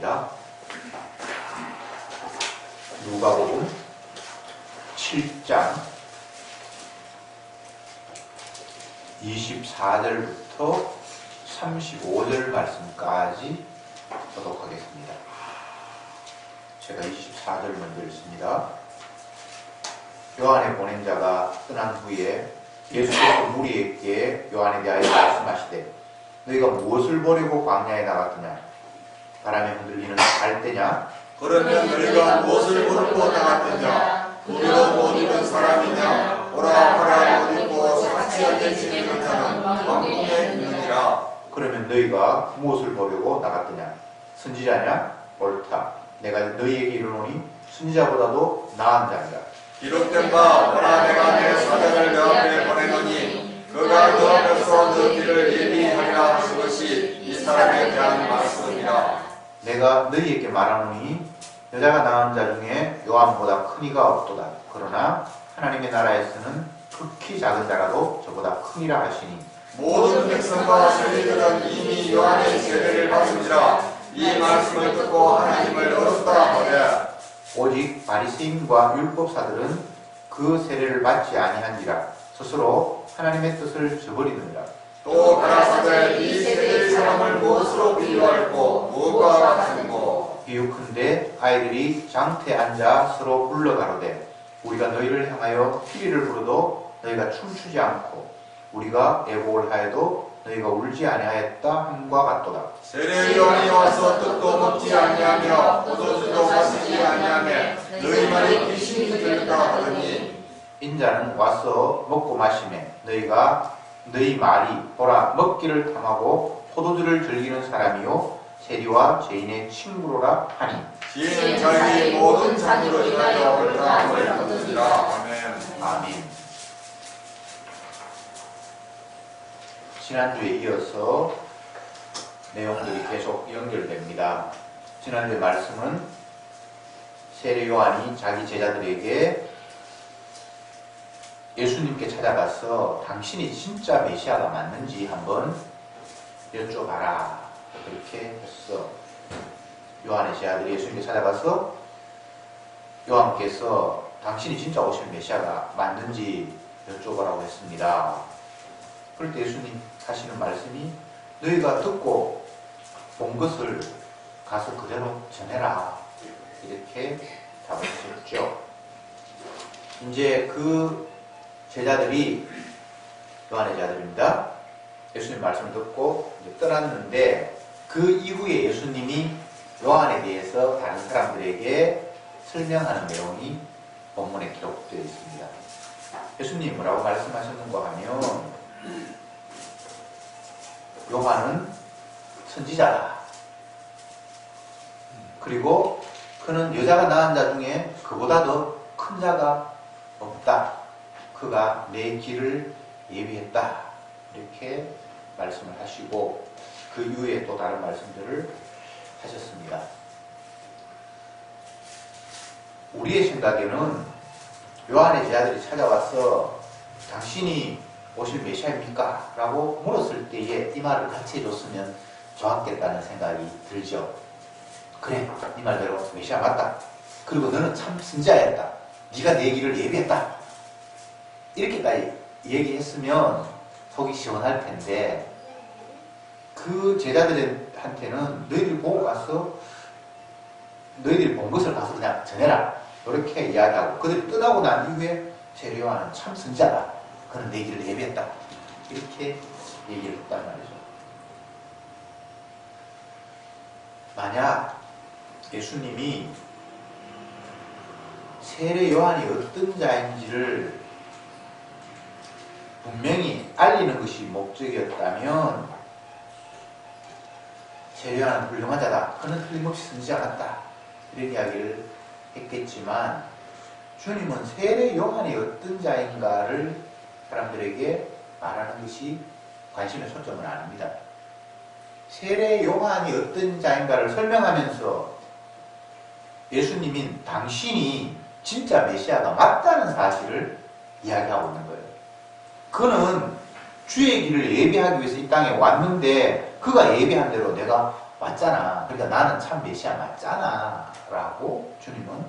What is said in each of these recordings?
하겠습니다. 누가복음 7장 24절부터 35절 말씀까지 보도록 하겠습니다. 제가 24절 먼저 읽습니다. 요한의 보낸 자가 떠난 후에 예수께서 무리에게 요한에 대하여 말씀하시되 너희가 무엇을 보려고 광야에 나갔느냐? 바람에 흔들리는 갈대냐? 그러면 너희가 무엇을 보려고 나갔느냐? 우리로 못 입은 사람이냐? 오라 가라 못 입고 사치하게 지내는 자는 왕궁에 있느니라. 그러면 너희가 무엇을 보려고 나갔느냐? 선지자냐? 옳다. 내가 너희에게 이르노니 선지자보다도 나은 자니라. 기록된 바 오라 내가 내 사자를 너 앞에 보내노니 그가 너 앞에서 너 길을 예비하리라 하신 것이 이 사람에 대한 말씀이라. 내가 너희에게 말하노니 여자가 낳은 자 중에 요한보다 큰 이가 없도다. 그러나 하나님의 나라에서는 극히 작은 자라도 저보다 크니라 하시니 모든 백성과 세리들은 이미 요한의 세례를 받으니라. 이 말씀을 듣고 하나님을 어렵다 하되 오직 바리새인과 율법사들은 그 세례를 받지 아니한지라 스스로 하나님의 뜻을 저버리느니라. 또 가라사대 이 세대의 사람을 무엇으로 비유할꼬 무엇과 같은고. 비유컨대 아이들이 장터에 앉아 서로 불러가로되 우리가 너희를 향하여 피리를 부르도 너희가 춤추지 않고 우리가 애곡을 하여도 너희가 울지 아니하였다 함과 같도다. 세례 요한이 와서 떡도 먹지 아니하며 포도주도 마시지 아니하며 너희 말이 귀신이 들렸다 하더니 인자는 와서 먹고 마시매 너희가 너희 말이 보라 먹기를 탐하고 포도주를 즐기는 사람이요 세리와 죄인의 친구로라 하니 지혜는 자기 모든 잔으로 인하여 옳다함을 얻으리라. 아멘. 아멘. 지난주에 이어서 내용들이 계속 연결됩니다. 지난주의 말씀은 세례 요한이 자기 제자들에게 예수님께 찾아가서 당신이 진짜 메시아가 맞는지 한번 여쭤봐라 그렇게 했어. 요한의 제자들이 예수님께 찾아가서 요한께서 당신이 진짜 오실 메시아가 맞는지 여쭤보라고 했습니다. 그럴 때 예수님 하시는 말씀이 너희가 듣고 본 것을 가서 그대로 전해라 이렇게 답을 하셨죠. 이제 그 제자들이 요한의 제자들입니다. 예수님 말씀을 듣고 이제 떠났는데 그 이후에 예수님이 요한에 대해서 다른 사람들에게 설명하는 내용이 본문에 기록되어 있습니다. 예수님이 뭐라고 말씀하셨는가 하면 요한은 선지자다. 그리고 그는 여자가 낳은 자 중에 그보다 더 큰 자가 없다. 그가 내 길을 예비했다. 이렇게 말씀을 하시고 그 이후에 또 다른 말씀들을 하셨습니다. 우리의 생각에는 요한의 제자들이 찾아와서 당신이 오실 메시아입니까? 라고 물었을 때에 이 말을 같이 해줬으면 좋았겠다는 생각이 들죠. 그래, 네 말대로 메시아 맞다. 그리고 너는 참 선지자였다. 네가 내 길을 예비했다. 이렇게까지 얘기했으면 속이 시원할 텐데 그 제자들한테는 너희들 보고 가서 너희들이 본 것을 가서 그냥 전해라. 이렇게 이야기하고 그들이 떠나고 난 이후에 세례 요한은 참 선지자다. 그는 내 길을 예비했다. 이렇게 얘기를 했단 말이죠. 만약 예수님이 세례 요한이 어떤 자인지를 분명히 알리는 것이 목적이었다면 세례 요한은 훌륭한 자다. 그는 틀림없이 선지자 같다. 이런 이야기를 했겠지만 주님은 세례 요한이 어떤 자인가를 사람들에게 말하는 것이 관심의 초점은 아닙니다. 세례 요한이 어떤 자인가를 설명하면서 예수님인 당신이 진짜 메시아가 맞다는 사실을 이야기하고 있는 거예요. 그는 주의 길을 예비하기 위해서 이 땅에 왔는데 그가 예비한 대로 내가 왔잖아. 그러니까 나는 참 메시아 맞잖아. 라고 주님은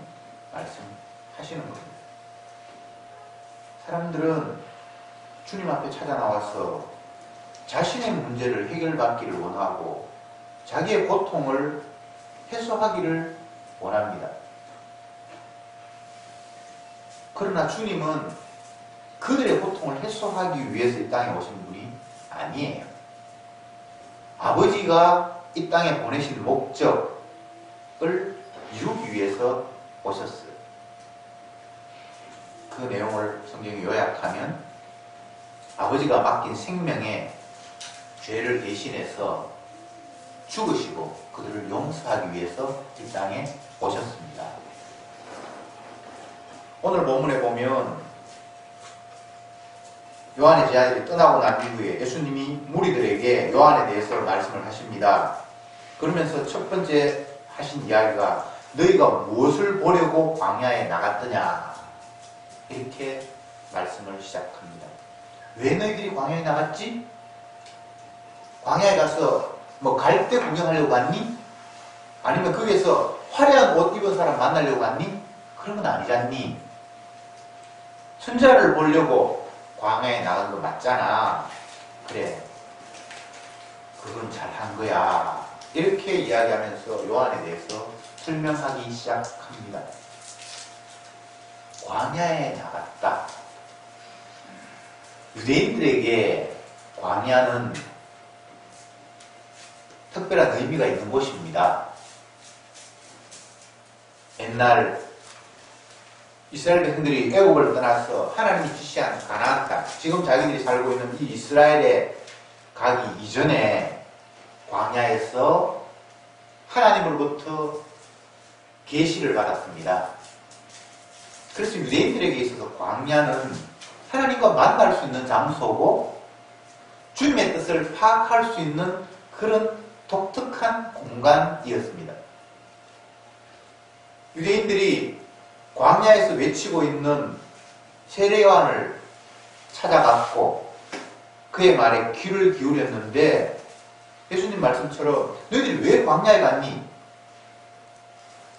말씀하시는 겁니다. 사람들은 주님 앞에 찾아 나와서 자신의 문제를 해결받기를 원하고 자기의 고통을 해소하기를 원합니다. 그러나 주님은 그들의 고통을 해소하기 위해서 이 땅에 오신 분이 아니에요. 아버지가 이 땅에 보내신 목적을 이루기 위해서 오셨어요. 그 내용을 성경에 요약하면 아버지가 맡긴 생명에 죄를 대신해서 죽으시고 그들을 용서하기 위해서 이 땅에 오셨습니다. 오늘 본문에 보면 요한의 제자들이 떠나고 난 이후에 예수님이 무리들에게 요한에 대해서 말씀을 하십니다. 그러면서 첫 번째 하신 이야기가 너희가 무엇을 보려고 광야에 나갔더냐 이렇게 말씀을 시작합니다. 왜 너희들이 광야에 나갔지? 광야에 가서 뭐 갈대 구경하려고 갔니? 아니면 거기에서 화려한 옷 입은 사람 만나려고 갔니? 그런 건 아니잖니? 선자를 보려고 광야에 나간 거 맞잖아. 그래, 그건 잘한 거야. 이렇게 이야기하면서 요한에 대해서 설명하기 시작합니다. 광야에 나갔다. 유대인들에게 광야는 특별한 의미가 있는 곳입니다. 옛날 이스라엘 백성들이 애국을 떠나서 하나님이 지시한 가나안 땅, 지금 자기들이 살고 있는 이 이스라엘에 가기 이전에 광야에서 하나님으로부터 계시를 받았습니다. 그래서 유대인들에게 있어서 광야는 하나님과 만날 수 있는 장소고 주님의 뜻을 파악할 수 있는 그런 독특한 공간이었습니다. 유대인들이 광야에서 외치고 있는 세례 요한을 찾아갔고 그의 말에 귀를 기울였는데 예수님 말씀처럼 너희들이 왜 광야에 갔니?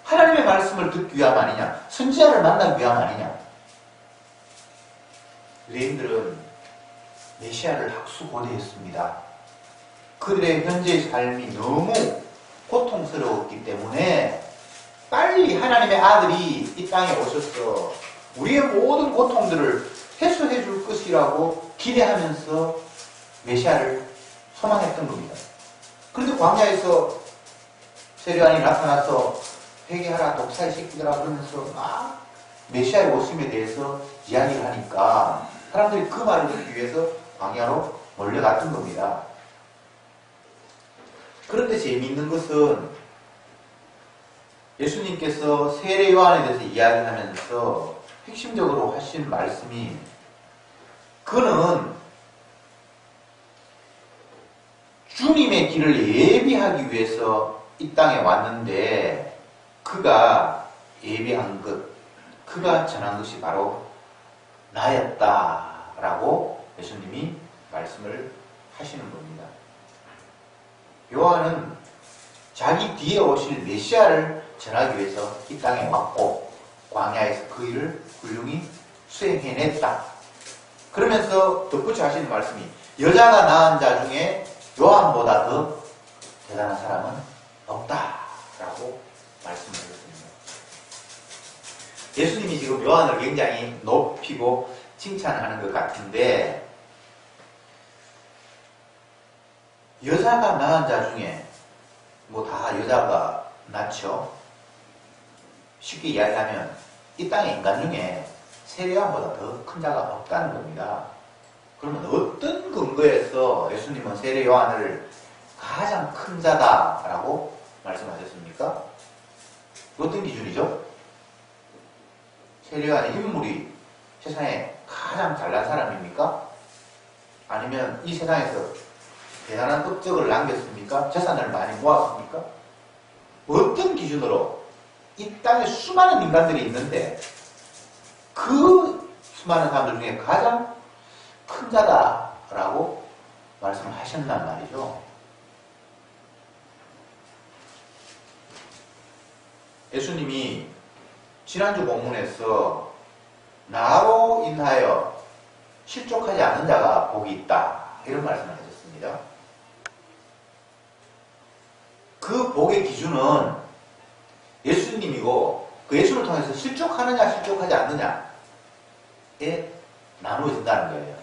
하나님의 말씀을 듣기 위함 아니냐? 선지자를 만나기 위함 아니냐? 유대인들은 메시아를 학수고대했습니다. 그들의 현재의 삶이 너무 고통스러웠기 때문에 빨리 하나님의 아들이 이 땅에 오셔서 우리의 모든 고통들을 해소해 줄 것이라고 기대하면서 메시아를 소망했던 겁니다. 그런데 광야에서 세례요한이 나타나서 회개하라 독사의 새끼들아 그러면서 막 메시아의 오심에 대해서 이야기를 하니까 사람들이 그 말을 듣기 위해서 광야로 몰려갔던 겁니다. 그런데 재미있는 것은 예수님께서 세례 요한에 대해서 이야기하면서 핵심적으로 하신 말씀이 그는 주님의 길을 예비하기 위해서 이 땅에 왔는데 그가 예비한 것, 그가 전한 것이 바로 나였다라고 예수님이 말씀을 하시는 겁니다. 요한은 자기 뒤에 오실 메시아를 전하기 위해서 이 땅에 왔고 광야에서 그 일을 훌륭히 수행해냈다. 그러면서 덧붙여 하시는 말씀이 여자가 낳은 자 중에 요한보다 더 대단한 사람은 없다라고 말씀을 하셨습니다. 예수님이 지금 요한을 굉장히 높이고 칭찬하는 것 같은데 여자가 낳은 자 중에 뭐 다 여자가 낳죠. 쉽게 이야기하면 이 땅의 인간 중에 세례요한보다 더 큰 자가 없다는 겁니다. 그러면 어떤 근거에서 예수님은 세례요한을 가장 큰 자다라고 말씀하셨습니까? 어떤 기준이죠? 세례요한의 인물이 세상에 가장 잘난 사람입니까? 아니면 이 세상에서 대단한 업적을 남겼습니까? 재산을 많이 모았습니까? 어떤 기준으로 이 땅에 수많은 인간들이 있는데 그 수많은 사람들 중에 가장 큰 자다라고 말씀을 하셨단 말이죠. 예수님이 지난주 본문에서 나로 인하여 실족하지 않는 자가 복이 있다 이런 말씀을 하셨습니다. 그 복의 기준은 예수님이고 그 예수를 통해서 실족하느냐 실족하지 않느냐에 나누어진다는 거예요.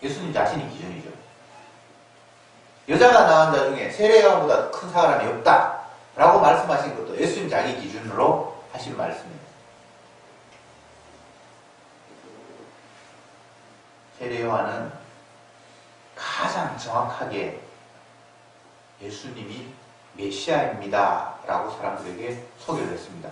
예수님 자신이 기준이죠. 여자가 낳은 자 중에 세례요한보다 큰 사람이 없다 라고 말씀하신 것도 예수님 자기 기준으로 하신 말씀입니다. 세례요한은 가장 정확하게 예수님이 메시아입니다 라고 사람들에게 소개를 했습니다.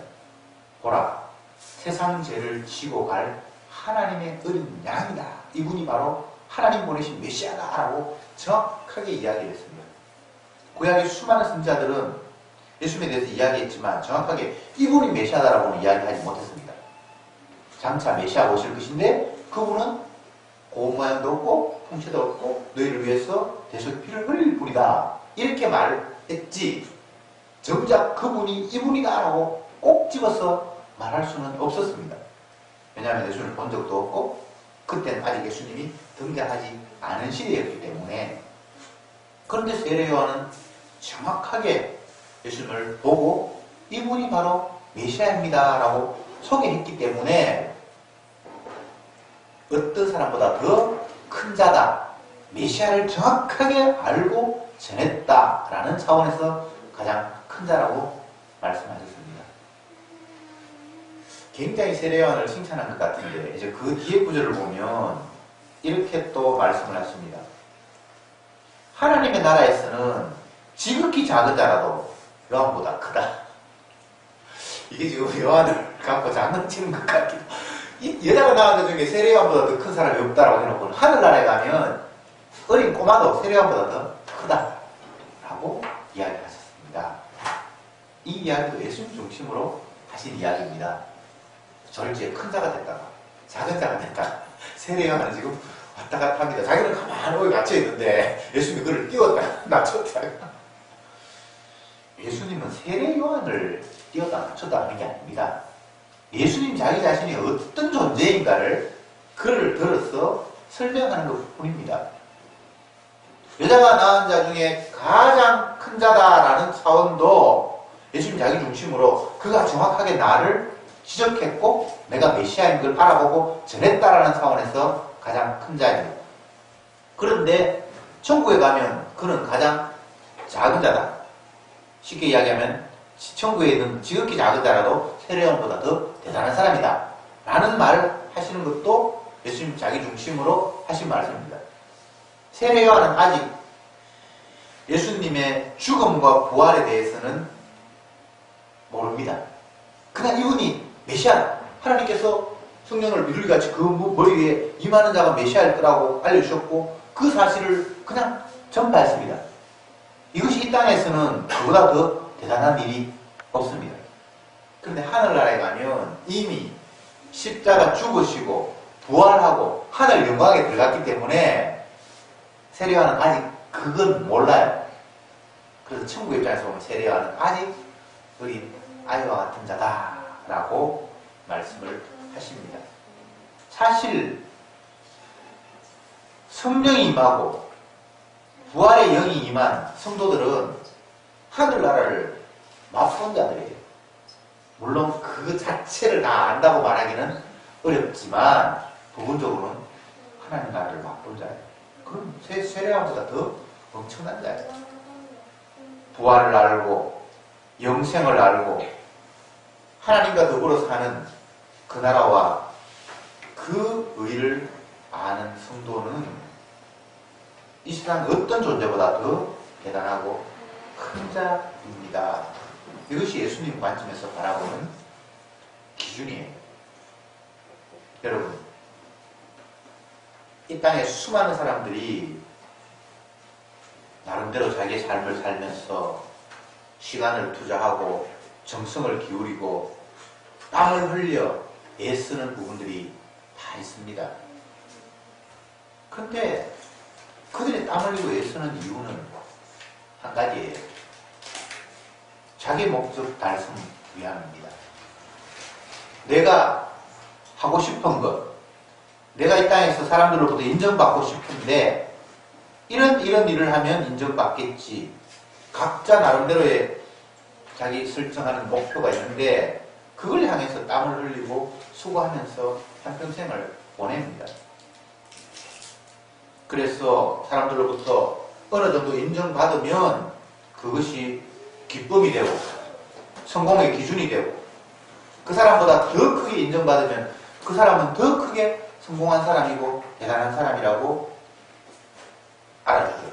보라, 세상 죄를 지고 갈 하나님의 어린 양이다. 이분이 바로 하나님 보내신 메시아다 라고 정확하게 이야기했습니다. 구약의 수많은 선지자들은 예수님에 대해서 이야기했지만 정확하게 이분이 메시아다라고는 이야기하지 못했습니다. 장차 메시아 오실 것인데 그분은 고운 모양도 없고 풍채도 없고 너희를 위해서 대속의 피를 흘릴 분이다 이렇게 말했지 정작 그분이 이분이다 라고 꼭 집어서 말할 수는 없었습니다. 왜냐하면 예수님을 본 적도 없고 그때는 아직 예수님이 등장하지 않은 시대였기 때문에. 그런데 세례요한은 정확하게 예수님을 보고 이분이 바로 메시아입니다 라고 소개했기 때문에 어떤 사람보다 더 큰 자다, 메시아를 정확하게 알고 전했다라는 차원에서 가장 큰 자라고 말씀하셨습니다. 굉장히 세례요한을 칭찬한 것 같은데 이제 그 뒤에 구절을 보면 이렇게 또 말씀을 하십니다. 하나님의 나라에서는 지극히 작은 자라도 요한보다 크다. 이게 지금 요한을 갖고 장난치는 것 같기도. 이 여자가 낳은 자 중에 세례요한보다 더 큰 사람이 없다라고 해놓고는 하늘나라에 가면 어린 꼬마도 세례요한보다 더 크다라고 이야기하셨습니다. 이 이야기도 예수님 중심으로 하신 이야기입니다. 절지에 큰 자가 됐다가 작은 자가 됐다가 세례요한은 지금 왔다 갔다 합니다. 자기는 가만히 거기 갇혀있는데 예수님이 그를 띄웠다 낮췄다. 예수님은 세례요한을 띄웠다 낮췄다 하는 게 아닙니다. 예수님 자기 자신이 어떤 존재인가를 그를 들어서 설명하는 것 뿐입니다. 여자가 낳은 자 중에 가장 큰 자다라는 차원도 예수님 자기 중심으로 그가 정확하게 나를 지적했고 내가 메시아인 걸 알아보고 전했다라는 차원에서 가장 큰 자입니다. 그런데 천국에 가면 그는 가장 작은 자다. 쉽게 이야기하면 천국에 있는 지극히 작은 자라도 세례요한보다 더 대단한 사람이다 라는 말을 하시는 것도 예수님 자기 중심으로 하신 말씀입니다. 세례요한은 아직 예수님의 죽음과 부활에 대해서는 모릅니다. 그냥 이분이 메시아다. 하나님께서 성령을 비둘기같이 그 머리 위에 임하는 자가 메시아일 거라고 알려주셨고 그 사실을 그냥 전파했습니다. 이것이 이 땅에서는 그보다 더 대단한 일이 없습니다. 그런데 하늘나라에 가면 이미 십자가 죽으시고 부활하고 하늘 영광에 들어갔기 때문에 세례요한은 아직 그건 몰라요. 그래서 천국 입장에서 보면 세례요한은 아직 어린 아이와 같은 자다라고 말씀을 하십니다. 사실 성령이 임하고 부활의 영이 임한 성도들은 하늘나라를 맛본 자들이에요. 물론 그 자체를 다 안다고 말하기는 어렵지만 부분적으로는 하나님 나라를 맛본 자예요. 그럼 세례요한보다 더 엄청난 자예요. 부활을 알고 영생을 알고 하나님과 더불어 사는 그 나라와 그 의를 아는 성도는 이 세상 어떤 존재보다 더 대단하고 큰 자입니다. 이것이 예수님 관점에서 바라보는 기준이에요. 여러분, 이 땅에 수많은 사람들이 나름대로 자기의 삶을 살면서 시간을 투자하고 정성을 기울이고 땀을 흘려 애쓰는 부분들이 다 있습니다. 그런데 그들이 땀 흘리고 애쓰는 이유는 한 가지예요. 자기 목적 달성 위함입니다. 내가 하고 싶은 것, 내가 이 땅에서 사람들로부터 인정받고 싶은데 이런 일을 하면 인정받겠지. 각자 나름대로의 자기 설정하는 목표가 있는데 그걸 향해서 땀을 흘리고 수고하면서 한평생을 보냅니다. 그래서 사람들로부터 어느 정도 인정받으면 그것이 기쁨이 되고 성공의 기준이 되고 그 사람보다 더 크게 인정받으면 그 사람은 더 크게 성공한 사람이고 대단한 사람이라고 알아주죠.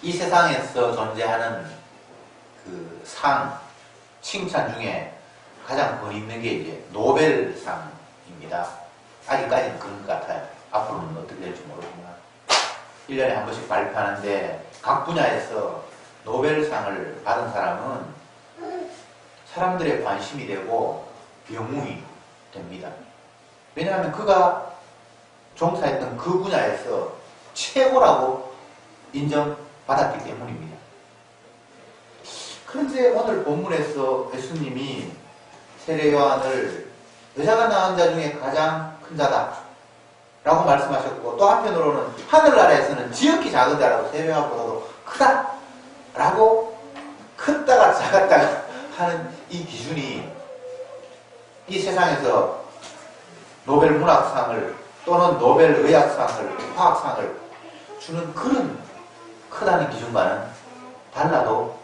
이 세상에서 존재하는 그 상, 칭찬 중에 가장 권위 있는 게 이제 노벨상입니다. 아직까지는 그런 것 같아요. 앞으로는 어떻게 될지 모르지만 1년에 한 번씩 발표하는데 각 분야에서 노벨상을 받은 사람은 사람들의 관심이 되고 영웅이 됩니다. 왜냐하면 그가 종사했던 그 분야에서 최고라고 인정받았기 때문입니다. 그런데 오늘 본문에서 예수님이 세례 요한을 여자가 낳은 자 중에 가장 큰 자다 라고 말씀하셨고 또 한편으로는 하늘나라에서는 지극히 작은 자라고 세례 요한보다도 크다 라고 컸다가 작았다가 하는 이 기준이 이 세상에서 노벨 문학상을 또는 노벨 의학상을 화학상을 주는 그런 크다는 기준과는 달라도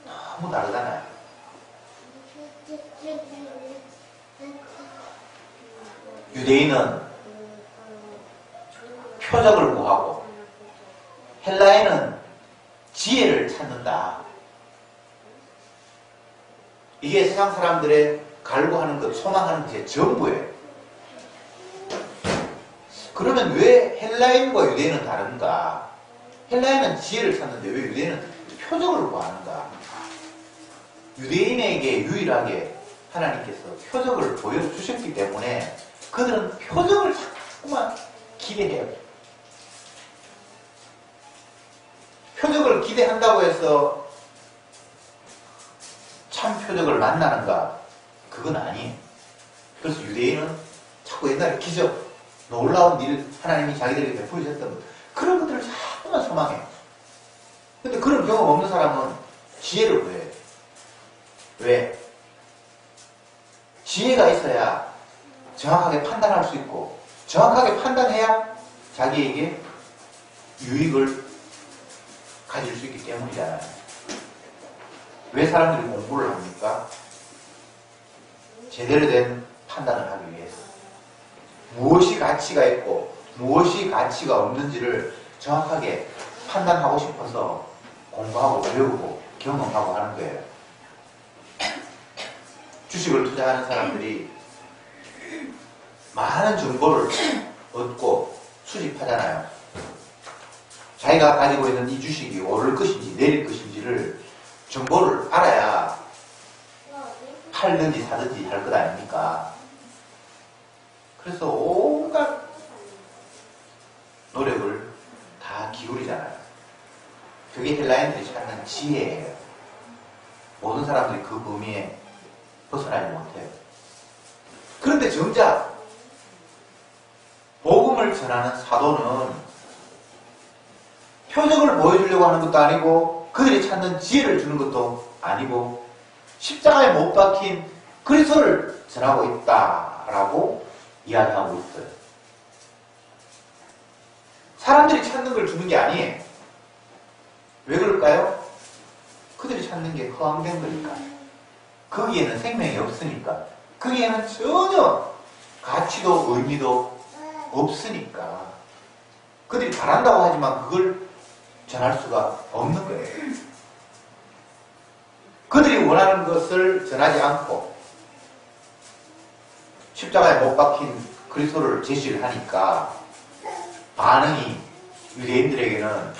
너무 다르잖아요. 유대인은 표적을 구하고 헬라인은 지혜를 찾는다. 이게 세상 사람들의 갈구하는 것, 소망하는 것의 전부예요. 그러면 왜 헬라인과 유대인은 다른가? 헬라인은 지혜를 찾는데 왜 유대인은 표적을 구하는가? 유대인에게 유일하게 하나님께서 표적을 보여주셨기 때문에 그들은 표적을 자꾸만 기대해요. 표적을 기대한다고 해서 참 표적을 만나는가? 그건 아니에요. 그래서 유대인은 자꾸 옛날에 기적, 놀라운 일, 하나님이 자기들에게 베풀으셨던 것, 그런 것들을 자꾸만 소망해요. 근데 그런 경험 없는 사람은 지혜를 구해요. 왜? 지혜가 있어야 정확하게 판단할 수 있고 정확하게 판단해야 자기에게 유익을 가질 수 있기 때문이잖아요. 왜 사람들이 공부를 합니까? 제대로 된 판단을 하기 위해서. 무엇이 가치가 있고 무엇이 가치가 없는지를 정확하게 판단하고 싶어서 공부하고 배우고 경험하고 하는 거예요. 주식을 투자하는 사람들이 많은 정보를 얻고 수집하잖아요. 자기가 가지고 있는 이 주식이 오를 것인지 내릴 것인지를 정보를 알아야 팔든지 사든지 할 것 아닙니까? 그래서 온갖 노력을 다 기울이잖아요. 그게 헬라인들이 찾는 지혜예요. 모든 사람들이 그 범위에 벗어나지 못해요. 그런데 정작 복음을 전하는 사도는 표적을 보여주려고 하는 것도 아니고 그들이 찾는 지혜를 주는 것도 아니고 십자가에 못 박힌 그리스도를 전하고 있다라고 이야기하고 있어요. 사람들이 찾는 걸 주는 게 아니에요. 왜 그럴까요? 그들이 찾는 게 허황된 거니까. 거기에는 생명이 없으니까. 거기에는 전혀 가치도 의미도 없으니까. 그들이 바란다고 하지만 그걸 전할 수가 없는 거예요. 그들이 원하는 것을 전하지 않고 십자가에 못 박힌 그리스도를 제시를 하니까 반응이 유대인들에게는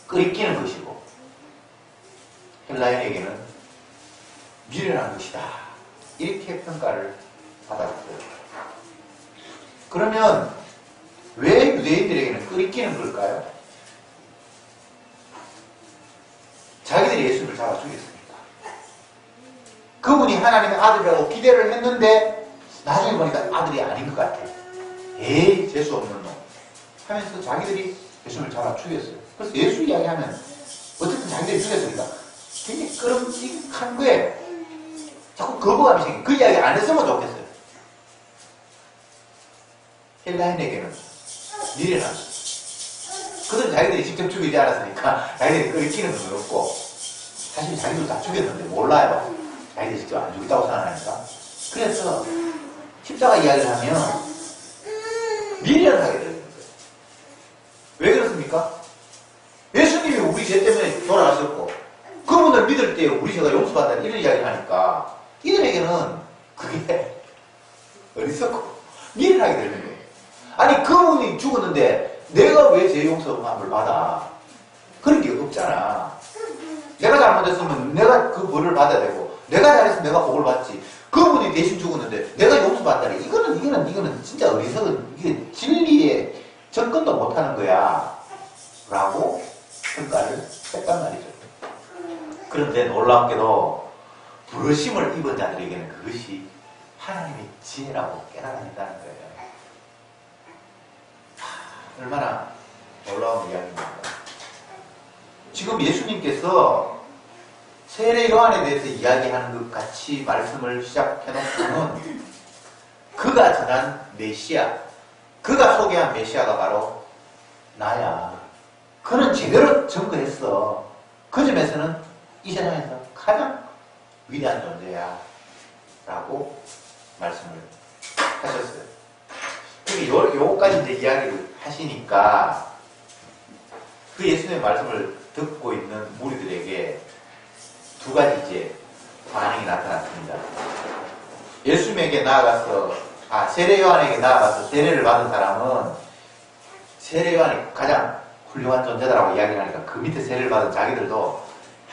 끓이끼는 것이고 헬라인에게는 미련한 것이다. 이렇게 평가를 받았어요. 그러면 왜 유대인들에게는 끓이끼는 걸까요? 자기들이 예수를 잡아 죽였으니까. 그분이 하나님의 아들이라고 기대를 했는데 나중에 보니까 아들이 아닌 것 같아. 에이, 재수 없는 놈 하면서 자기들이 예수를 잡아 죽였어요. 그래서 예수 이야기하면 어쨌든 자기들이 죽였으니까 굉장히 끄름직한 거예요. 자꾸 거부감이 생겨. 그 이야기 안 했으면 좋겠어요. 헬라인에게는 미래는 그들은 자기들이 직접 죽이지 않았으니까 자기들이 끓이키는 건 어렵고 사실 자기들 다 죽였는데 몰라요. 자기들이 직접 안 죽였다고 생각하니까. 그래서 십자가 이야기를 하면 미련하게 되는 거예요. 왜 그렇습니까? 예수님이 우리 죄 때문에 돌아가셨고 그분을 믿을 때 우리 죄가 용서받는다 이런 이야기를 하니까 이들에게는 그게 어리석고 미련하게 되는 거예요. 아니 그분이 죽었는데 내가 왜 죄 용서함을 받아? 그런 게 없잖아. 내가 잘못했으면 내가 그 벌을 받아야 되고 내가 잘했으면 내가 복을 받지. 그분이 대신 죽었는데 내가 용서받다니 이거는 진짜 어리석은 이게 진리에 접근도 못하는 거야 라고 평가를 했단 말이죠. 그런데 놀랍게도 부르심을 입은 자들에게는 그것이 하나님의 지혜라고 깨달아낸다는 거예요. 얼마나 놀라운 이야기입니까? 지금 예수님께서 세례 요한에 대해서 이야기하는 것 같이 말씀을 시작해놓고는 그가 전한 메시아, 그가 소개한 메시아가 바로 나야. 그는 제대로 증거했어. 그 점에서는 이 세상에서 가장 위대한 존재야 라고 말씀을 하셨어요. 요거까지 이제 이야기를 하시니까 그 예수님의 말씀을 듣고 있는 무리들에게 두 가지 이제 반응이 나타났습니다. 예수님에게 나아가서 세례 요한에게 나아가서 세례를 받은 사람은 세례 요한이 가장 훌륭한 존재다라고 이야기를 하니까 그 밑에 세례를 받은 자기들도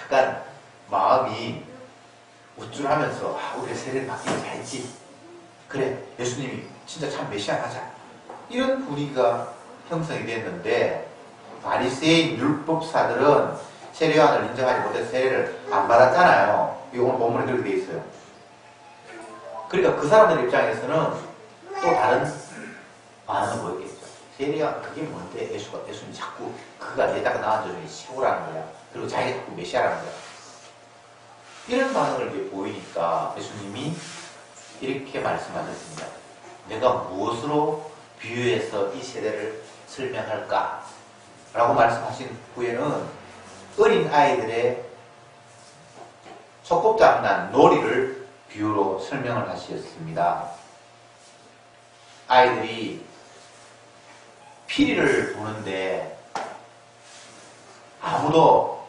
약간 마음이 우쭐하면서 우리가 세례를 받기로 잘했지. 그래 예수님이 진짜 참 메시아 하자. 이런 분위기가 형성이 됐는데 바리새인 율법사들은 세례 요한을 인정하지 못해서 세례를 안 받았잖아요. 이거 오늘 본문에 그렇게 돼 있어요. 그러니까 그 사람들 입장에서는 또 다른 반응을 보였겠죠. 세례 요한 그게 뭔데 예수님 자꾸 그가 내다가 나온 자 중에 최고라는 거야. 그리고 자기가 자꾸 메시아라는 거야. 이런 반응을 이제 보이니까 예수님이 이렇게 말씀하셨습니다. 내가 무엇으로 비유해서 이 세대를 설명할까? 라고 말씀하신 후에는 어린 아이들의 소꿉장난, 놀이를 비유로 설명을 하셨습니다. 아이들이 피리를 부는데 아무도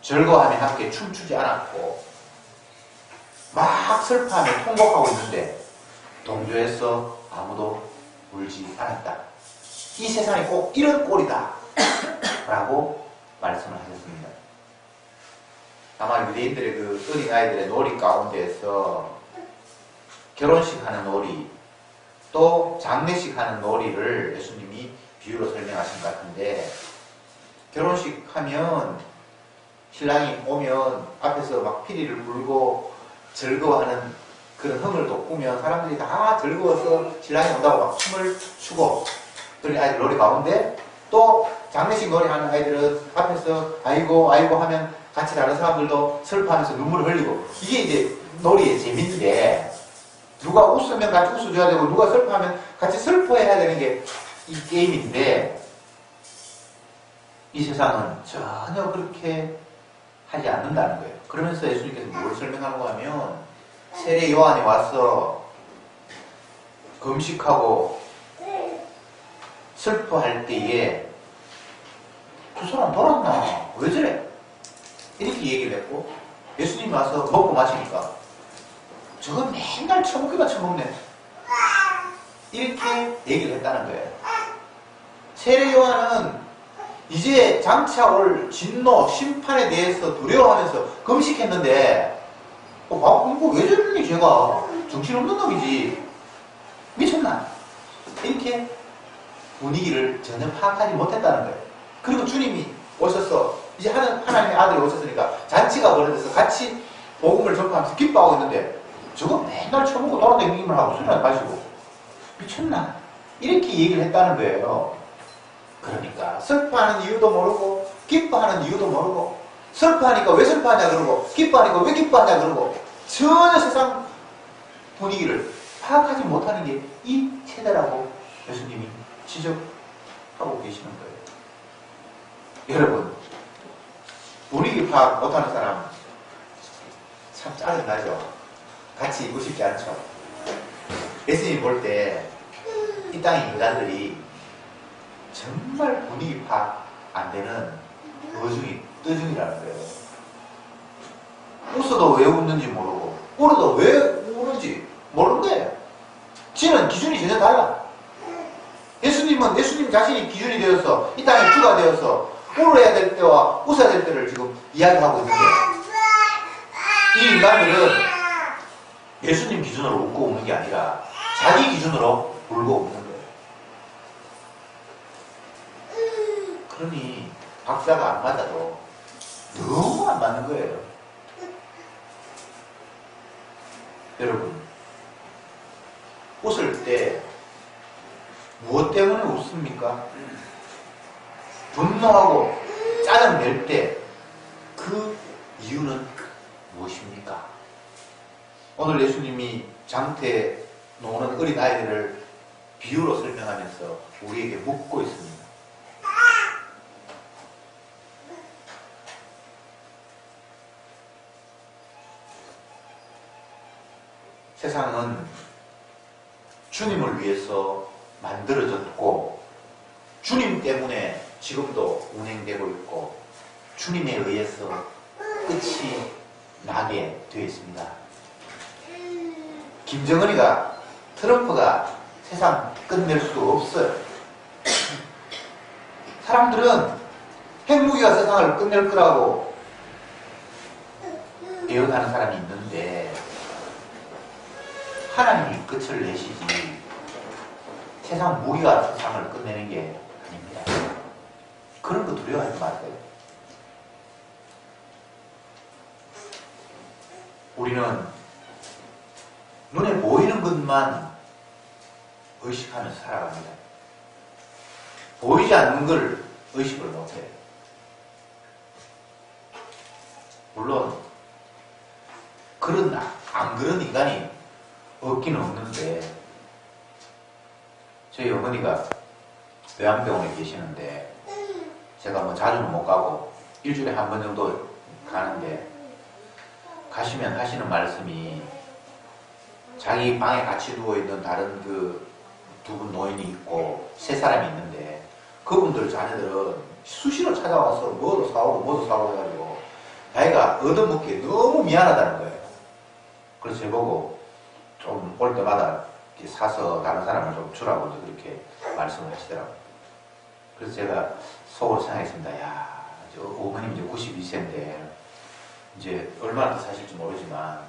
즐거워하며 함께 춤추지 않았고 막 슬퍼하며 통곡하고 있는데 동조해서 아무도 울지 않았다. 이 세상이 꼭 이런 꼴이다 라고 말씀을 하셨습니다. 아마 유대인들의 그 어린 아이들의 놀이 가운데에서 결혼식 하는 놀이 또 장례식 하는 놀이를 예수님이 비유로 설명하신 것 같은데 결혼식 하면 신랑이 오면 앞에서 막 피리를 불고 즐거워하는 그런 흥을 돋구면 사람들이 다 즐거워서 신랑이 온다고 막 춤을 추고 그런 아이들 놀이 가운데 또 장례식 놀이 하는 아이들은 앞에서 아이고 아이고 하면 같이 다른 사람들도 슬퍼하면서 눈물을 흘리고 이게 이제 놀이의 재미인데 누가 웃으면 같이 웃어줘야 되고 누가 슬퍼하면 같이 슬퍼해야 되는 게 이 게임인데 이 세상은 전혀 그렇게 하지 않는다는 거예요. 그러면서 예수님께서 뭘 설명하고 하면 세례 요한이 와서 금식하고 슬퍼할 때에 두 사람 돌았나? 왜 저래? 이렇게 얘기를 했고 예수님이 와서 먹고 마시니까 저건 맨날 처먹기만 처먹네. 이렇게 얘기를 했다는 거예요. 세례 요한은 이제 장차 올 진노, 심판에 대해서 두려워하면서 금식했는데 이거 왜 저러니 쟤가 정신없는 놈이지 미쳤나? 이렇게 분위기를 전혀 파악하지 못했다는 거예요. 그리고 주님이 오셔서 이제 하나님의 아들이 오셨으니까 잔치가 벌어져서 같이 복음을 전파하면서 기뻐하고 있는데 저거 맨날 처먹고 돌아다니기만 하고 술이나 마시고 미쳤나? 이렇게 얘기를 했다는 거예요. 그러니까 슬퍼하는 이유도 모르고 기뻐하는 이유도 모르고 슬퍼하니까 왜 슬퍼하냐 그러고 기뻐하니까 왜 기뻐하냐 그러고 전혀 세상 분위기를 파악하지 못하는 게 이 세대라고 예수님이 지적하고 계시는 거예요. 여러분, 분위기 파악 못하는 사람 참 짜증나죠? 같이 있고 싶지 않죠? 예수님이 볼 때 이 땅의 인간들이 정말 분위기 파악 안 되는 뜨중이라는 거예요. 웃어도 왜 웃는지 모르고 울어도 왜 우는지 모르는 거예요. 지는 기준이 전혀 달라. 예수님은 예수님 자신이 기준이 되어서 이 땅의 주가 되어서 울어야 될 때와 웃어야 될 때를 지금 이야기하고 있는데 이 인간들은 예수님 기준으로 웃고 우는 게 아니라 자기 기준으로 울고 우는 거예요. 그러니 박자가 안 맞아도 너무 안 맞는 거예요. 여러분, 웃을 때 무엇 때문에 웃습니까? 분노하고 짜증낼 때 그 이유는 무엇입니까? 오늘 예수님이 장태 노는 어린아이들을 비유로 설명하면서 우리에게 묻고 있습니다. 세상은 주님을 위해서 만들어졌고 주님 때문에 지금도 운행되고 있고 주님에 의해서 끝이 나게 되어 있습니다. 김정은이가 트럼프가 세상 끝낼 수 없어요. 사람들은 핵무기가 세상을 끝낼 거라고 예언하는 사람이 있는데 하나님이 끝을 내시지 세상 무기가 세상을 끝내는 게 아닙니다. 그런 거 두려워하지 마세요. 우리는 눈에 보이는 것만 의식하면서 살아갑니다. 보이지 않는 걸 의식을 못해요. 물론 안 그런 인간이 없기는 없는데 저희 어머니가 요양병원에 계시는데 제가 뭐 자주는 못 가고 일주일에 한 번 정도 가는데 가시면 하시는 말씀이 자기 방에 같이 누워있는 다른 그 두 분 노인이 있고 세 사람이 있는데 그분들 자녀들은 수시로 찾아와서 뭐도 사오고 해가지고 자기가 얻어먹기에 너무 미안하다는 거예요. 그래서 저보고 좀 올 때마다 이렇게 사서 다른 사람을 좀 주라고 그렇게 말씀을 하시더라고요. 그래서 제가 속으로 생각했습니다. 야, 어머님 이제 92세인데 이제 얼마나 더 사실지 모르지만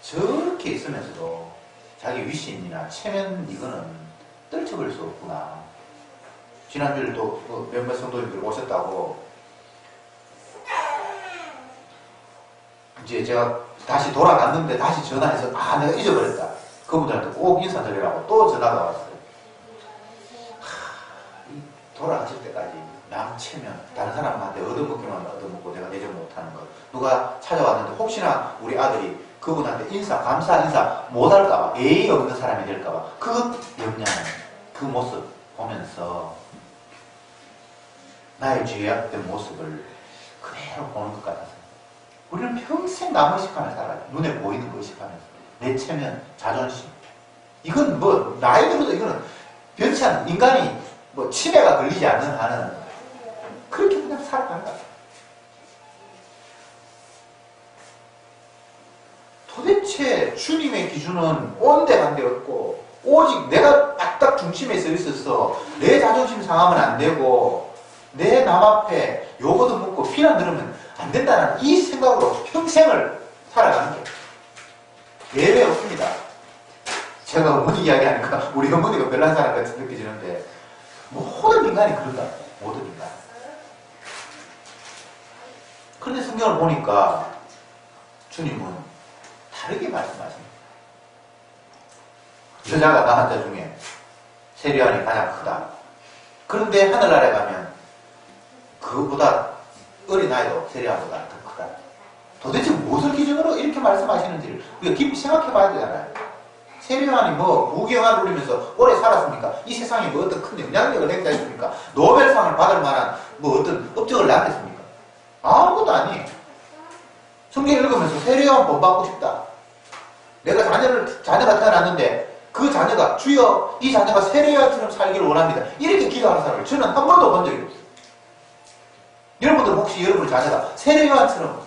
저렇게 있으면서도 자기 위신이나 체면 이거는 떨쳐버릴 수 없구나. 지난주에 또 몇몇 성도님들 오셨다고 이제 제가 다시 돌아갔는데 다시 전화해서 내가 잊어버렸다. 그분들한테 꼭 인사드리라고 또 전화가 왔어요. 돌아가실 때까지 남 체면 다른 사람한테 얻어먹기만 얻어먹고 내가 내정 못하는 것 누가 찾아왔는데 혹시나 우리 아들이 그분한테 감사 인사 못할까봐 예의 없는 사람이 될까봐 그것 염려하는 그 모습 보면서 나의 죄악된 모습을 그대로 보는 것 같아서 우리는 평생 남 의식하면서 살아요. 눈에 보이는 거 의식하면서 내 체면, 자존심 이건 뭐 나이 들어도 이거는 변치 않는 인간이 뭐 치매가 걸리지 않는 한은 그렇게 그냥 살아간다. 도대체 주님의 기준은 온데간데없고 오직 내가 딱 중심에 서 있어서 내 자존심 상하면 안 되고 내 남 앞에 욕 얻어먹고 비난 들으면 안 된다는 이 생각으로 평생을 살아가는 게 예외 없습니다. 제가 어머니 이야기하니까 우리 어머니가 별난 사람 같이 느껴지는데 모든 인간이 그런다. 모든 인간. 그런데 성경을 보니까 주님은 다르게 말씀하십니다. 여자가 낳은 자 중에 세례요한이 가장 크다. 그런데 하늘나라에 가면 그보다 어린아이도 세례요한보다 더 크다. 도대체 무슨 기준으로 이렇게 말씀하시는지를 우리가 깊이 생각해 봐야 되잖아요. 세례요한이 뭐 무경화를 누리면서 오래 살았습니까? 이 세상에 뭐 어떤 큰 영향력을 행사했습니까? 노벨상을 받을 만한 뭐 어떤 업적을 남겼습니까? 아무것도 아니에요. 성경 읽으면서 세례요한 본받고 싶다. 내가 자녀가 태어났는데 그 자녀가 주여 이 자녀가 세례요한처럼 살기를 원합니다. 이렇게 기도하는 사람을 저는 한 번도 본 적이 없어요. 여러분들 혹시 여러분의 자녀가 세례요한처럼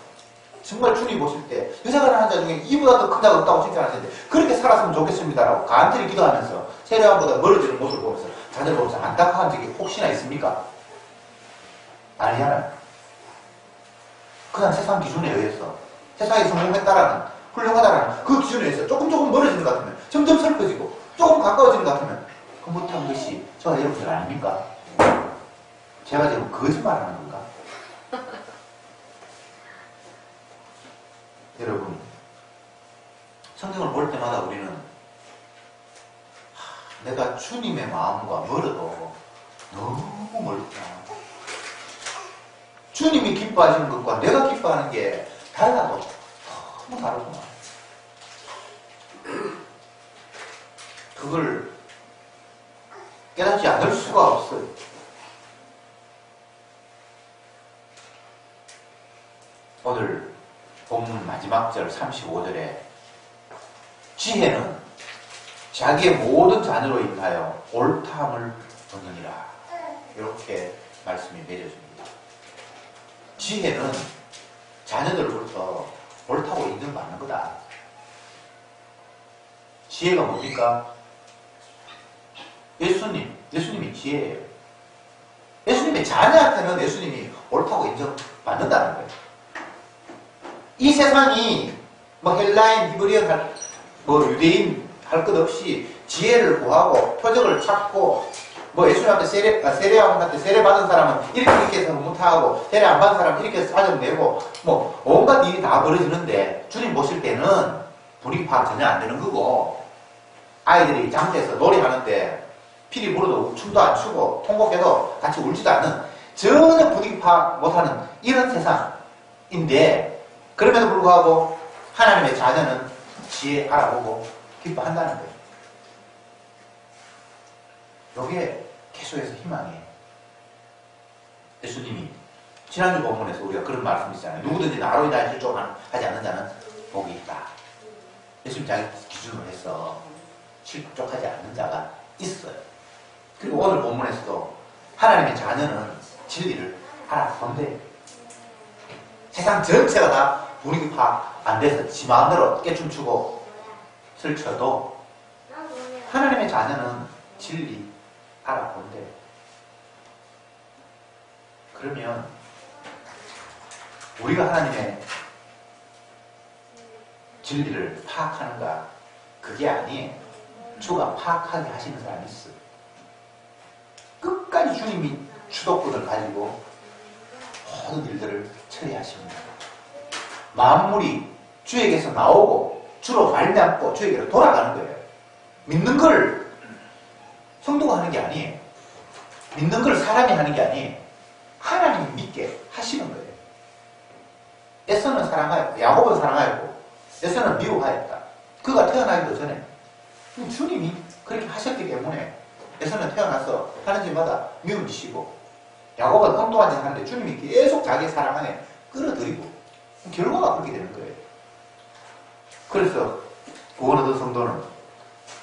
정말 주님 보실 때 여자가 낳은 자 중에 이보다 더 큰 자가 없다고 칭찬하시는데 그렇게 살았으면 좋겠습니다라고 간절히 기도하면서 세례요한보다 멀어지는 모습을 보면서 자녀를 보면서 안타까운 적이 혹시나 있습니까? 아니잖아요. 그냥 세상 기준에 의해서 세상에 성공했다라는 훌륭하다라는 그 기준에 의해서 조금 멀어지는 것 같으면 점점 슬퍼지고 조금 가까워지는 것 같으면 그 못한 것이 저와 여러분들 아닙니까? 제가 지금 거짓말하는 건가? 여러분 성경을 볼 때마다 우리는 내가 주님의 마음과 멀어도 너무 멀다. 주님이 기뻐하시는 것과 내가 기뻐하는 게 달라도 너무 다르구나. 그걸 깨닫지 않을 수가 없어요. 오늘 본문 마지막 절 35절에 지혜는 자기의 모든 자녀로 인하여 옳다함을 얻느니라. 이렇게 말씀이 맺어집니다. 지혜는 자녀들로부터 옳다고 인정받는 거다. 지혜가 뭡니까? 예수님이 지혜예요. 예수님의 자녀한테는 예수님이 옳다고 인정받는다는 거예요. 이 세상이 뭐 헬라인, 히브리언, 뭐 유대인 할 것 없이 지혜를 구하고 표적을 찾고 뭐 예수님한테 세례요한한테 세례 받은 사람은 이렇게 해서 못하고 세례 안 받은 사람은 이렇게 해서 사정내고 뭐 온갖 일이 다 벌어지는데 주님 보실 때는 분위기 파악 전혀 안 되는 거고 아이들이 장터에서 놀이하는데 피리 불어도 춤도 안 추고 통곡해도 같이 울지도 않는 전혀 분위기 파악 못하는 이런 세상인데 그럼에도 불구하고 하나님의 자녀는 지혜 알아보고 기뻐한다는 거예요. 여기에 계속해서 희망이에요. 예수님이 지난주 본문에서 우리가 그런 말씀 있잖아요. 누구든지 나로 인하여 실족하지 않는 자는 복이 있다. 예수님 자기 기준으로 해서 실족하지 않는 자가 있어요. 그리고 오늘 본문에서도 하나님의 자녀는 진리를 알아본대요. 세상 전체가 다 분위기 파악 안 돼서 지 마음대로 깨춤추고 슬쳐도 하나님의 자녀는 진리 알아본대요. 그러면 우리가 하나님의 진리를 파악하는가? 그게 아니에요. 주가 파악하게 하시는 사람이 있어요. 끝까지 주님이 주도권을 가지고 모든 일들을 처리하십니다. 만물이 주에게서 나오고 주로 말미암고 주에게로 돌아가는 거예요. 믿는 걸 성도가 하는 게 아니에요. 믿는 걸 사람이 하는 게 아니에요. 하나님이 믿게 하시는 거예요. 에서는 사랑하였고 야곱은 사랑하였고 에서는 미워하였다. 그가 태어나기도 전에 주님이 그렇게 하셨기 때문에 에서는 태어나서 하는 짓마다 미움 지시고 야곱은 엉뚱한 짓 하는데 주님이 계속 자기 사랑 안에 끌어들이고 결과가 그렇게 되는 거예요. 그래서 구원 얻은 성도는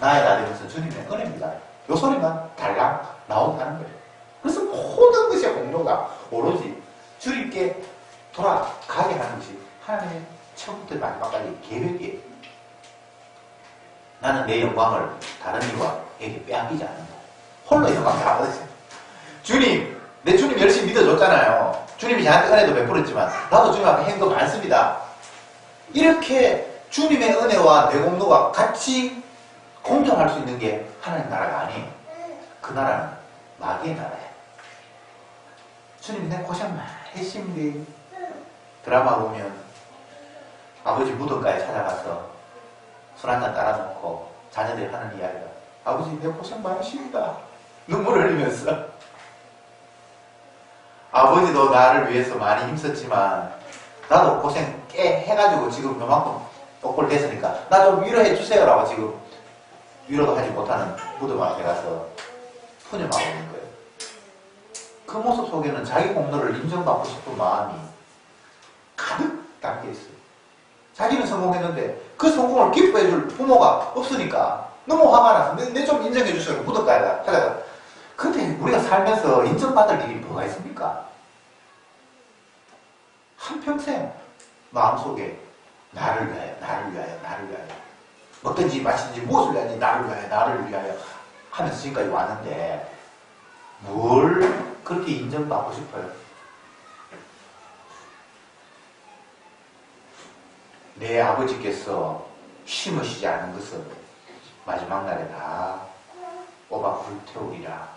나의 나되면서 주님의 은혜입니다. 요 소리만 달랑 나온다는 거예요. 그래서 모든 것의 공로가 오로지 주님께 돌아가게 하는 것이 하나님의 처음부터 마지막까지 계획이에요. 나는 내 영광을 다른 이와에게 빼앗기지 않는다. 홀로 영광 다 받으세요. 주님, 내 주님 열심히 믿어줬잖아요. 주님이 저한테 은혜도 베풀었지만 나도 주님 앞에 행도 많습니다. 이렇게 주님의 은혜와 내 공로가 같이 공존할 수 있는 게 하나님 나라가 아니에요. 그 나라는 마귀의 나라예요. 주님이 내 고생 많이 했습니다. 드라마 보면 아버지 무덤가에 찾아가서 술 한잔 따라놓고 자녀들이 하는 이야기가 아버지 내 고생 많으십니다. 눈물을 흘리면서 아버지도 나를 위해서 많이 힘썼지만 나도 고생 꽤 해가지고 지금 요만큼 똑골 됐으니까 나 좀 위로해 주세요라고 지금 위로도 하지 못하는 무덤 앞에 가서 푸념하고 있는 거예요. 그 모습 속에는 자기 공로를 인정받고 싶은 마음이 가득 담겨 있어요. 자기는 성공했는데 그 성공을 기뻐해줄 부모가 없으니까 너무 화가 나서 내 좀 인정해 주세요. 무덤가에다 찾아가. 근데 우리가 살면서 인정받을 일이 뭐가 있습니까? 한평생 마음속에 나를 위하여, 나를 위하여, 나를 위하여 어떤지 마치든지 무엇을 위하여 나를 위하여, 나를 위하여 하면서 지금까지 왔는데 뭘 그렇게 인정받고 싶어요? 내 아버지께서 심으시지 않은 것은 마지막 날에 다 뽑아 불태우리라.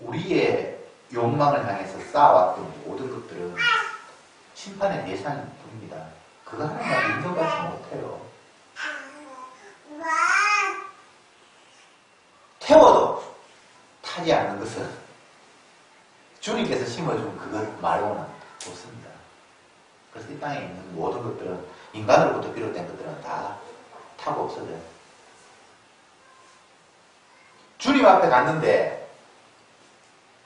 우리의 욕망을 향해서 쌓아왔던 모든 것들은 심판의 예산일 뿐입니다. 그거 하나만 인정받지 못해요. 태워도 타지 않는 것은 주님께서 심어준 그것 말고는 없습니다. 그래서 이 땅에 있는 모든 것들은 인간으로부터 비롯된 것들은 다 타고 없어져요. 주님 앞에 갔는데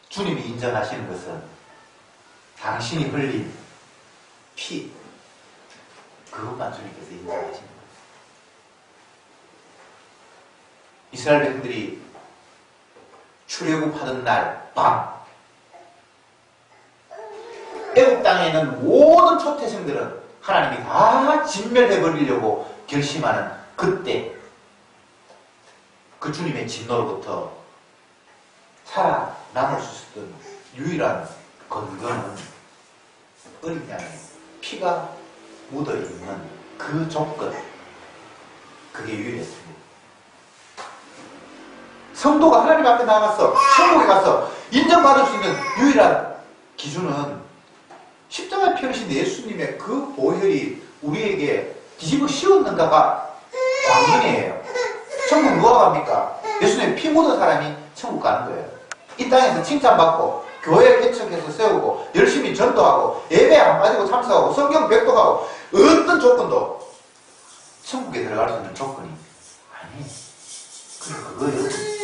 주님이 인정하시는 것은 당신이 흘린 피, 그것만 주님께서 인정하시는 거예요. 이스라엘 백성들이 출애굽하던 날 밤, 애국 땅에 있는 모든 초태생들은 하나님이 다 진멸해버리려고 결심하는 그때 그 주님의 진노로부터 살아남을 수 있었던 유일한 근거는 어린 양의 피가 묻어있는 그 조건, 그게 유일했습니다. 성도가 하나님 앞에 나가서 천국에 가서 인정받을 수 있는 유일한 기준은 십자가에 피 흘리신 예수님의 그 보혈이 우리에게 뒤집어 씌웠는가가 관건이에요. 천국 누가 갑니까? 예수님의 피 묻은 사람이 천국 가는 거예요. 이 땅에서 칭찬받고 교회 개척해서 세우고 열심히 전도하고 예배 안 빠지고 참석하고 성경 백독하고 어떤 조건도 천국에 들어갈 수 있는 조건이 아니에요. 그래서 그거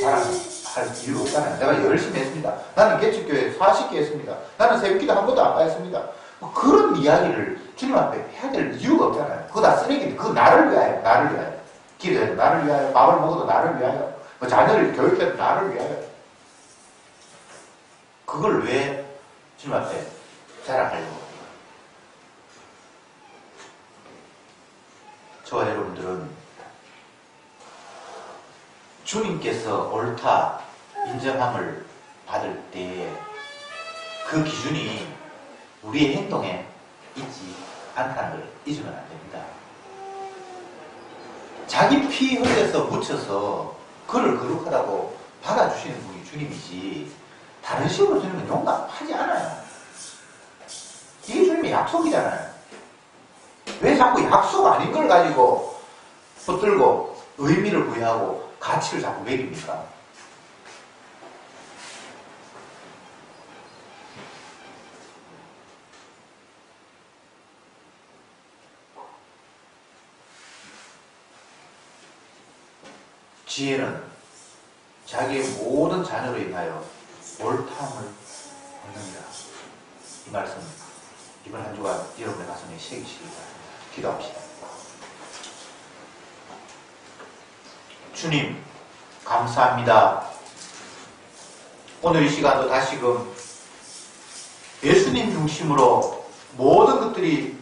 자랑할 이유가 없잖아요. 내가 열심히 했습니다. 나는 개척교회 40개 했습니다. 나는 새벽기도 한 번도 안 빠졌습니다. 뭐 그런 이야기를 주님 앞에 해야 될 이유가 없잖아요. 그거 다 쓰레기인데 그거 나를 위하여, 나를 위하여. 기도해도 나를 위하여, 밥을 먹어도 나를 위하여, 뭐 자녀를 교육해도 나를 위하여. 그걸 왜 주님 앞에 자랑하려고 합니까? 저와 여러분들은 주님께서 옳다 인정함을 받을 때 그 기준이 우리의 행동에 있지 않다는 걸 잊으면 안 됩니다. 자기 피 흘려서 묻혀서 그를 거룩하다고 받아주시는 분이 주님이지 다른 식으로 주님은 용납하지 않아요. 이게 주님의 약속이잖아요. 왜 자꾸 약속 아닌 걸 가지고 붙들고 의미를 부여하고 가치를 자꾸 매깁니까? 지혜는 자기의 모든 자녀로 인하여 옳다함을 얻는다. 이 말씀 이번 한 주간 여러분의 가슴에 새기시기 바랍니다. 기도합시다. 주님 감사합니다. 오늘 이 시간도 다시금 예수님 중심으로 모든 것들이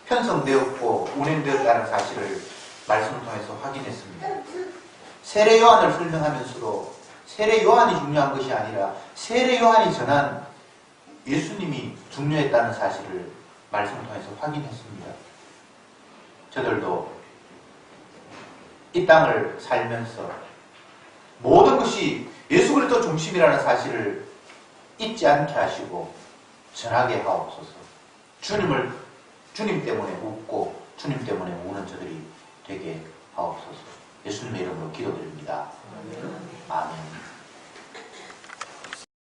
편성되었고 운행되었다는 사실을 말씀을 통해서 확인했습니다. 세례 요한을 설명하면서도 세례 요한이 중요한 것이 아니라 세례 요한이 전한 예수님이 중요했다는 사실을 말씀을 통해서 확인했습니다. 저들도 이 땅을 살면서 모든 것이 예수 그리스도 중심이라는 사실을 잊지 않게 하시고 전하게 하옵소서. 주님 때문에 웃고 주님 때문에 우는 저들이 되게 하옵소서. 예수님의 이름으로 기도드립니다.